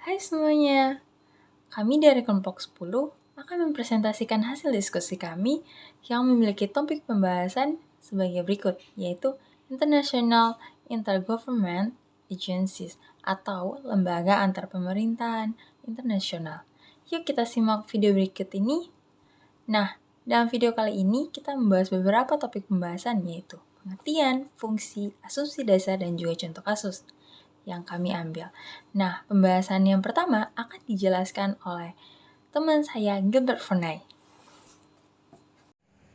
Hai semuanya, kami dari kelompok 10 akan mempresentasikan hasil diskusi kami yang memiliki topik pembahasan sebagai berikut, yaitu International Intergovernment Agencies atau lembaga antar pemerintahan internasional. Yuk kita simak video berikut ini. Nah, dalam video kali ini kita membahas beberapa topik pembahasan yaitu pengertian, fungsi, asumsi dasar, dan juga contoh kasus yang kami ambil. Nah, pembahasan yang pertama akan dijelaskan oleh teman saya Gilbert Forney.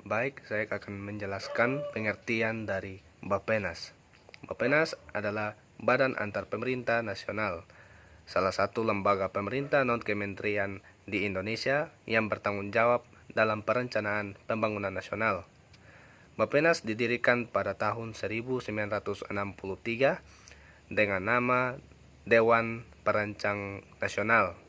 Baik, saya akan menjelaskan pengertian dari Bappenas. Bappenas adalah Badan Antar Pemerintah Nasional, salah satu lembaga pemerintah non-kementerian di Indonesia yang bertanggung jawab dalam perencanaan pembangunan nasional. Bappenas didirikan pada tahun 1963 dengan nama Dewan Perancang Nasional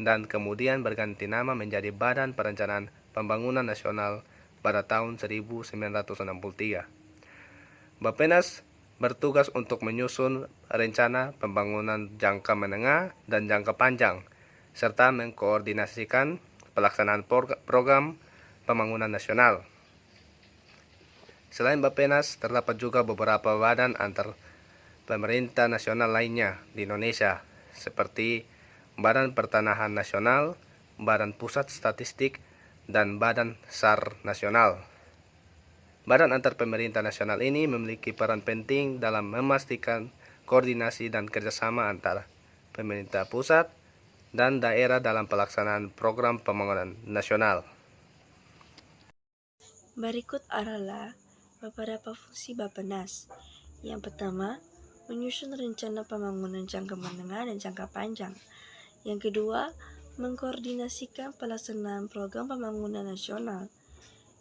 dan kemudian berganti nama menjadi Badan Perencanaan Pembangunan Nasional pada tahun 1963. Bappenas bertugas untuk menyusun rencana pembangunan jangka menengah dan jangka panjang, serta mengkoordinasikan pelaksanaan program pembangunan nasional. Selain Bappenas, terdapat juga beberapa badan antar pemerintah nasional lainnya di Indonesia, seperti Badan Pertanahan Nasional, Badan Pusat Statistik, dan Badan SAR Nasional. Badan antar pemerintah nasional ini memiliki peran penting dalam memastikan koordinasi dan kerjasama antara pemerintah pusat dan daerah dalam pelaksanaan program pembangunan nasional. Berikut adalah beberapa fungsi Bappenas. Yang pertama, menyusun rencana pembangunan jangka menengah dan jangka panjang. Yang kedua, mengkoordinasikan pelaksanaan program pembangunan nasional.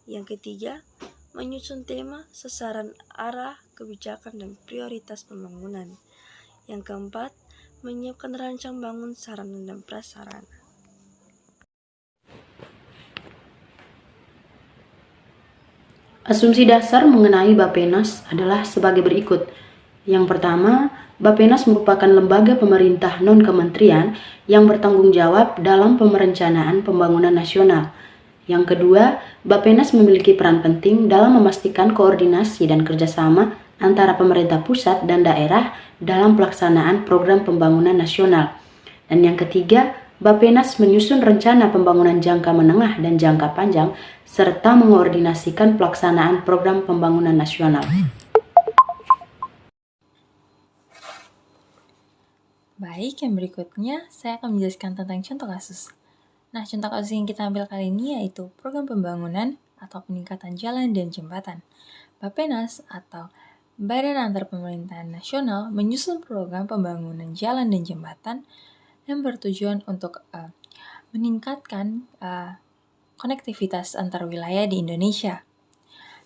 Yang ketiga, menyusun tema, sasaran, arah, kebijakan, dan prioritas pembangunan. Yang keempat, menyiapkan rancang bangun sarana dan prasarana. Asumsi dasar mengenai Bappenas adalah sebagai berikut. Yang pertama, Bappenas merupakan lembaga pemerintah non-kementerian yang bertanggung jawab dalam perencanaan pembangunan nasional. Yang kedua, Bappenas memiliki peran penting dalam memastikan koordinasi dan kerjasama antara pemerintah pusat dan daerah dalam pelaksanaan program pembangunan nasional. Dan yang ketiga, Bappenas menyusun rencana pembangunan jangka menengah dan jangka panjang, serta mengkoordinasikan pelaksanaan program pembangunan nasional. Baik, yang berikutnya saya akan menjelaskan tentang contoh kasus. Nah, contoh kasus yang kita ambil kali ini yaitu program pembangunan atau peningkatan jalan dan jembatan. Bappenas atau Badan Antar Pemerintahan Nasional menyusun program pembangunan jalan dan jembatan yang bertujuan untuk meningkatkan konektivitas antar wilayah di Indonesia.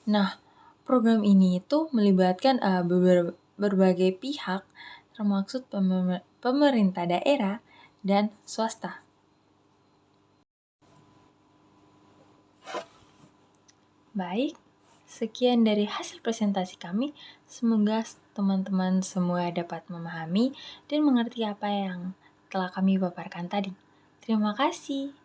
Nah, program ini itu melibatkan berbagai pihak, termasuk pemerintah daerah dan swasta. Baik, sekian dari hasil presentasi kami. Semoga teman-teman semua dapat memahami dan mengerti apa yang telah kami paparkan tadi. Terima kasih.